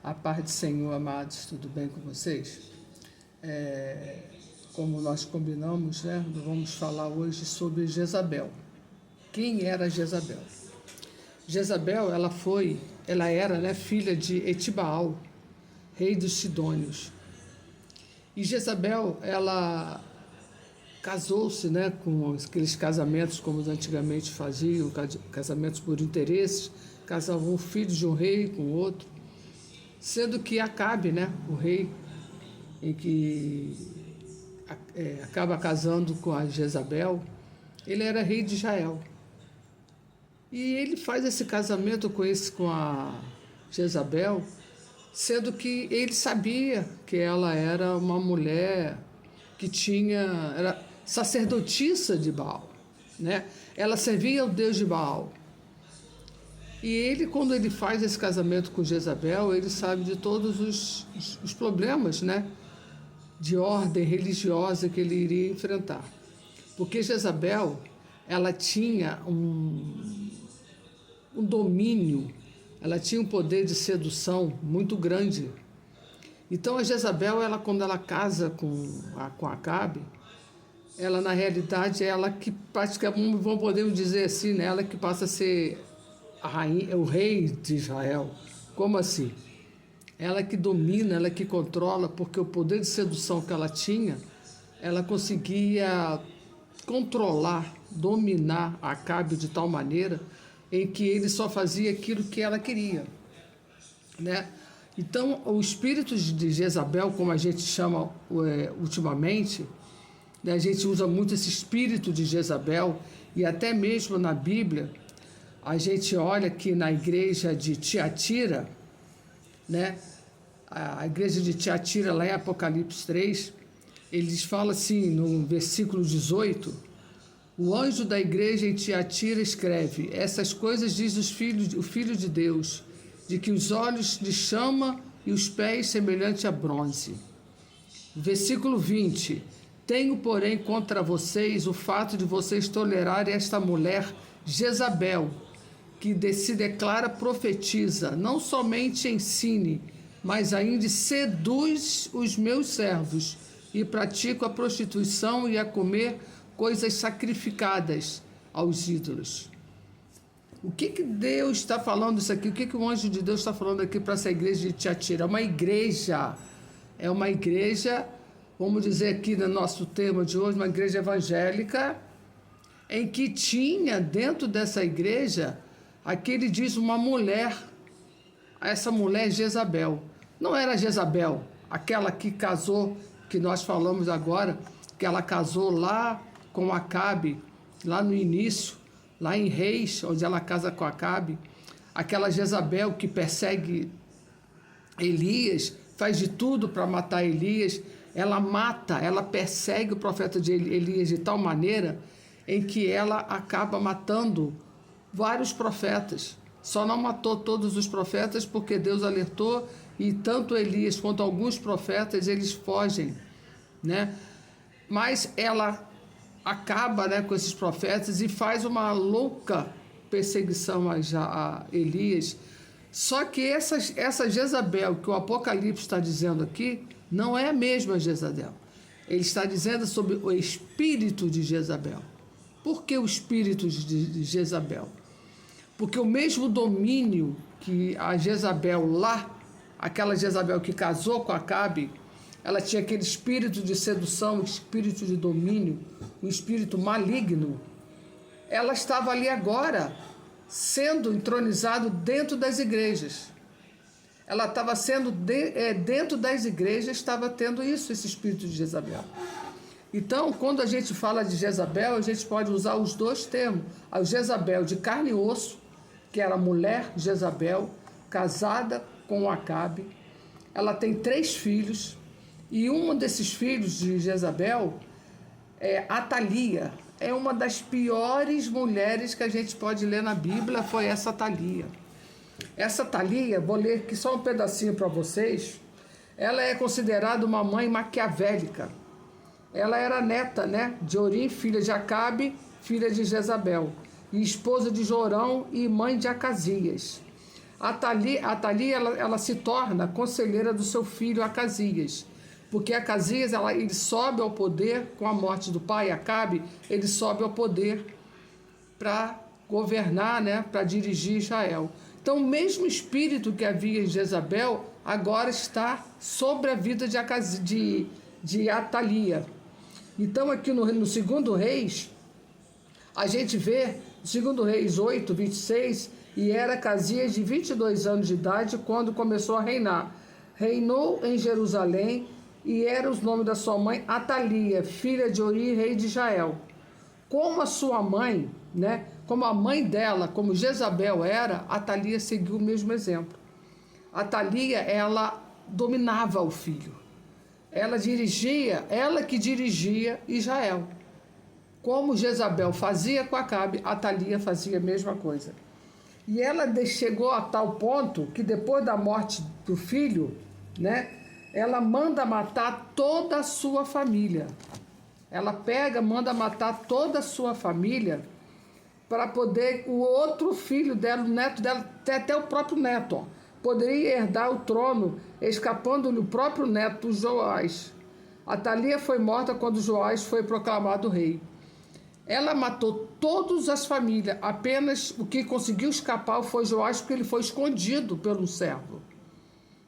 A paz do Senhor, amados, tudo bem com vocês? Como nós combinamos, né, vamos falar hoje sobre Jezabel. Quem era Jezabel? Jezabel, ela era, né, filha de Etibaal, rei dos Sidônios. E Jezabel, ela casou-se, né, com aqueles casamentos como antigamente faziam, casamentos por interesses, casavam um filho de um rei com outro, sendo que Acabe, né, o rei, em que acaba casando com a Jezabel, ele era rei de Israel. E ele faz esse casamento com a Jezabel, sendo que ele sabia que ela era uma mulher que era sacerdotisa de Baal, né? Ela servia ao Deus de Baal. E ele, quando ele faz esse casamento com Jezabel, ele sabe de todos os problemas, né, de ordem religiosa que ele iria enfrentar. Porque Jezabel, ela tinha um domínio, ela tinha um poder de sedução muito grande. Então a Jezabel, quando ela casa com Acabe, ela na realidade, ela que praticamente, podemos dizer assim, né, ela que passa a ser a rainha, o rei de Israel. Como assim? Ela que domina, ela que controla, porque o poder de sedução que ela tinha, ela conseguia controlar, dominar Acabe de tal maneira em que ele só fazia aquilo que ela queria, né? Então, o espírito de Jezabel, como a gente chama ultimamente, né, a gente usa muito esse espírito de Jezabel, e até mesmo na Bíblia, a gente olha que na igreja de Tiatira, né, a igreja de Tiatira, lá em Apocalipse 3, eles falam assim, no versículo 18, o anjo da igreja em Tiatira escreve, essas coisas diz o Filho de Deus, de que os olhos de chama e os pés semelhante a bronze. Versículo 20, tenho, porém, contra vocês o fato de vocês tolerarem esta mulher Jezabel, que se declara profetiza, não somente ensine, mas ainda seduz os meus servos e pratica a prostituição e a comer coisas sacrificadas aos ídolos. O que Deus está falando isso aqui? O que o anjo de Deus está falando aqui para essa igreja de Tiatira? É uma igreja, vamos dizer aqui no nosso tema de hoje, uma igreja evangélica, em que tinha dentro dessa igreja, aqui ele diz uma mulher, essa mulher Jezabel. Não era Jezabel, aquela que casou, que nós falamos agora, que ela casou lá com Acabe, lá no início, lá em Reis, onde ela casa com Acabe. Aquela Jezabel que persegue Elias, faz de tudo para matar Elias. Ela persegue o profeta de Elias de tal maneira em que ela acaba matando vários profetas. Só não matou todos os profetas porque Deus alertou, e tanto Elias quanto alguns profetas, eles fogem, né? Mas ela acaba, né, com esses profetas e faz uma louca perseguição a Elias. Só que essa Jezabel que o Apocalipse está dizendo aqui não é a mesma Jezabel. Ele está dizendo sobre o espírito de Jezabel. Por que o espírito de Jezabel? Porque o mesmo domínio que a Jezabel lá, aquela Jezabel que casou com Acabe, ela tinha aquele espírito de sedução, espírito de domínio, um espírito maligno. Ela estava ali agora, sendo entronizado dentro das igrejas. Ela estava sendo, dentro das igrejas, estava tendo esse espírito de Jezabel. Então, quando a gente fala de Jezabel, a gente pode usar os dois termos. A Jezabel de carne e osso, que era a mulher Jezabel, casada com Acabe. Ela tem 3 filhos, e um desses filhos de Jezabel é Atalia. É uma das piores mulheres que a gente pode ler na Bíblia, foi essa Atalia. Essa Atalia, vou ler aqui só um pedacinho para vocês. Ela é considerada uma mãe maquiavélica. Ela era neta, né, de Orim, filha de Acabe, filha de Jezabel, e esposa de Jorão e mãe de Acasias. Atalia ela se torna conselheira do seu filho Acasias, porque Acasias ele sobe ao poder com a morte do pai Acabe, ele sobe ao poder para governar, né, para dirigir Israel. Então, o mesmo espírito que havia em Jezabel agora está sobre a vida de Atalia. Então, aqui no 2 Reis, a gente vê, 2 Reis 8, 26, e era Acasias de 22 anos de idade quando começou a reinar. Reinou em Jerusalém e era o nome da sua mãe Atalia, filha de Ori, rei de Israel. Como a sua mãe, né, como a mãe dela, como Jezabel era, Atalia seguiu o mesmo exemplo. Atalia, ela dominava o filho. Ela que dirigia Israel. Como Jezabel fazia com Acabe, Atalia fazia a mesma coisa. E ela chegou a tal ponto que depois da morte do filho, né, ela manda matar toda a sua família. Ela manda matar toda a sua família para poder o outro filho dela, o neto dela, até o próprio neto, ó, poderia herdar o trono, escapando-lhe o próprio neto, Joás. Atalia foi morta quando Joás foi proclamado rei. Ela matou todas as famílias, apenas o que conseguiu escapar foi Joás, porque ele foi escondido pelo servo.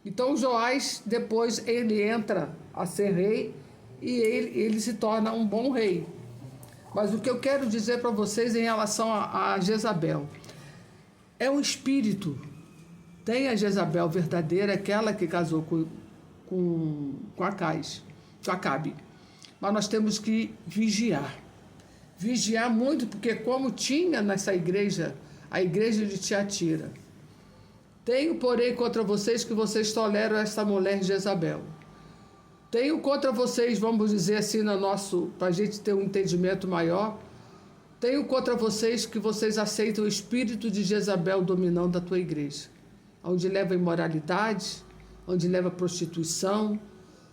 Então Joás, depois ele entra a ser rei e ele se torna um bom rei. Mas o que eu quero dizer para vocês em relação a Jezabel, é um espírito. Tem a Jezabel verdadeira, aquela que casou com Acabe. Mas nós temos que vigiar. Vigiar muito, porque como tinha nessa igreja, a igreja de Tiatira. Tenho, porém, contra vocês que vocês toleram esta mulher Jezabel. Tenho contra vocês, vamos dizer assim, para a gente ter um entendimento maior, tenho contra vocês que vocês aceitam o espírito de Jezabel dominando a tua igreja, onde leva imoralidade, onde leva prostituição,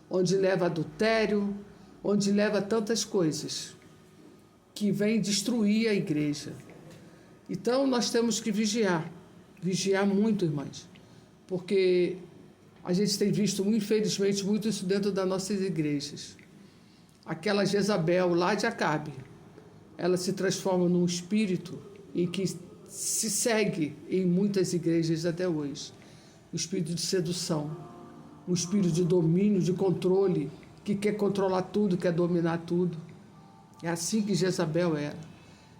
onde leva adultério, onde leva tantas coisas que vem destruir a igreja. Então nós temos que vigiar muito, irmãs, porque a gente tem visto, infelizmente, muito isso dentro das nossas igrejas. Aquela Jezabel lá de Acabe, ela se transforma num espírito em que se segue em muitas igrejas até hoje. Um espírito de sedução, um espírito de domínio, de controle, que quer controlar tudo, quer dominar tudo. É assim que Jezabel era.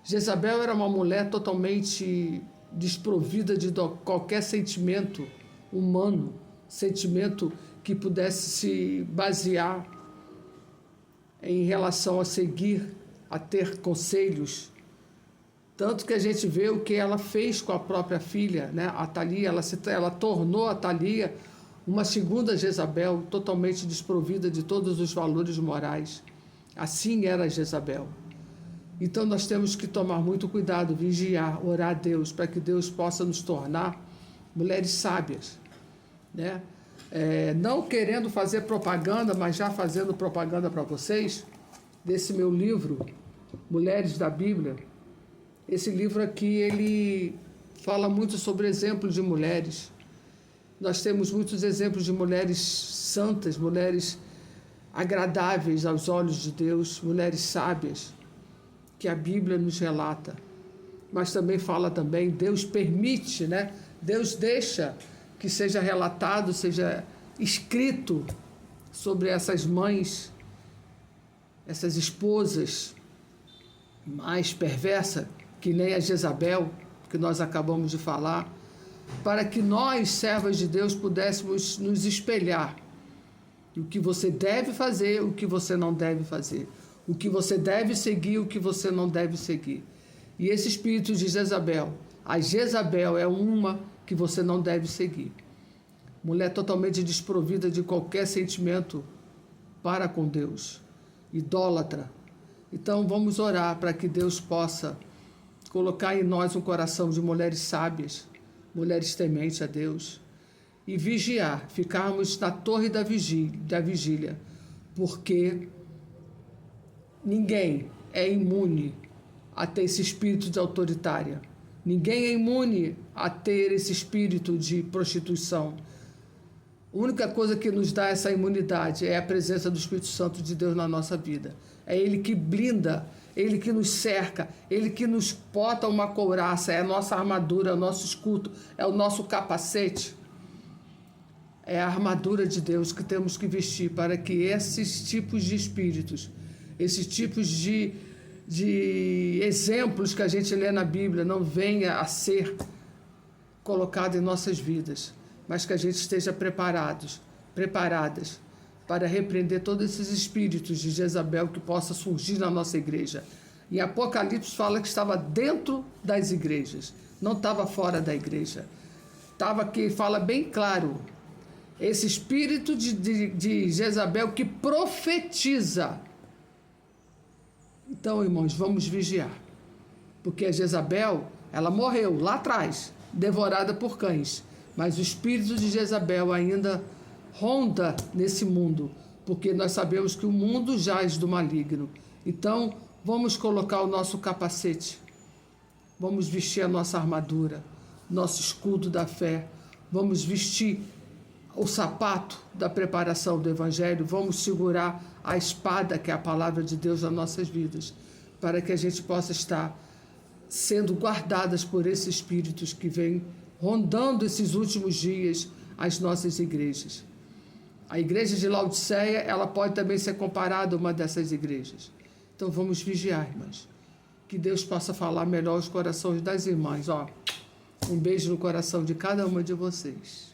Jezabel era uma mulher totalmente desprovida de qualquer sentimento humano, sentimento que pudesse se basear em relação a seguir, a ter conselhos. Tanto que a gente vê o que ela fez com a própria filha, né? Atalia, ela tornou a Atalia uma segunda Jezabel, totalmente desprovida de todos os valores morais. Assim era Jezabel. Então nós temos que tomar muito cuidado, vigiar, orar a Deus, para que Deus possa nos tornar mulheres sábias, né? Não querendo fazer propaganda, mas já fazendo propaganda para vocês, desse meu livro, Mulheres da Bíblia. Esse livro aqui, ele fala muito sobre exemplos de mulheres. Nós temos muitos exemplos de mulheres santas, mulheres agradáveis aos olhos de Deus, mulheres sábias, que a Bíblia nos relata. Mas também fala também, Deus permite, né? Deus deixa que seja relatado, seja escrito sobre essas mães, essas esposas mais perversas, que nem a Jezabel, que nós acabamos de falar, para que nós, servas de Deus, pudéssemos nos espelhar o que você deve fazer, o que você não deve fazer, o que você deve seguir, o que você não deve seguir. E esse espírito de Jezabel, a Jezabel é uma que você não deve seguir. Mulher totalmente desprovida de qualquer sentimento para com Deus, idólatra. Então vamos orar para que Deus possa colocar em nós um coração de mulheres sábias, mulheres tementes a Deus, e vigiar, ficarmos na torre da vigília, porque ninguém é imune a ter esse espírito de autoritária. Ninguém é imune a ter esse espírito de prostituição. A única coisa que nos dá essa imunidade é a presença do Espírito Santo de Deus na nossa vida. É Ele que blinda, Ele que nos cerca, Ele que nos bota uma couraça, é a nossa armadura, é o nosso escudo, é o nosso capacete. É a armadura de Deus que temos que vestir para que esses tipos de espíritos, esses tipos de exemplos que a gente lê na Bíblia não venha a ser colocado em nossas vidas, mas que a gente esteja preparadas para repreender todos esses espíritos de Jezabel que possa surgir na nossa igreja. Em Apocalipse fala que estava dentro das igrejas, não estava fora da igreja. Estava aqui, fala bem claro, esse espírito de Jezabel que profetiza. Então, irmãos, vamos vigiar. Porque a Jezabel, ela morreu lá atrás, devorada por cães. Mas o espírito de Jezabel ainda ronda nesse mundo, porque nós sabemos que o mundo jaz do maligno. Então, vamos colocar o nosso capacete, vamos vestir a nossa armadura, nosso escudo da fé, vamos vestir o sapato da preparação do Evangelho, vamos segurar a espada, que é a palavra de Deus nas nossas vidas, para que a gente possa estar sendo guardadas por esses espíritos que vêm rondando esses últimos dias as nossas igrejas. A igreja de Laodiceia, ela pode também ser comparada a uma dessas igrejas. Então vamos vigiar, irmãs. Que Deus possa falar melhor aos corações das irmãs. Um beijo no coração de cada uma de vocês.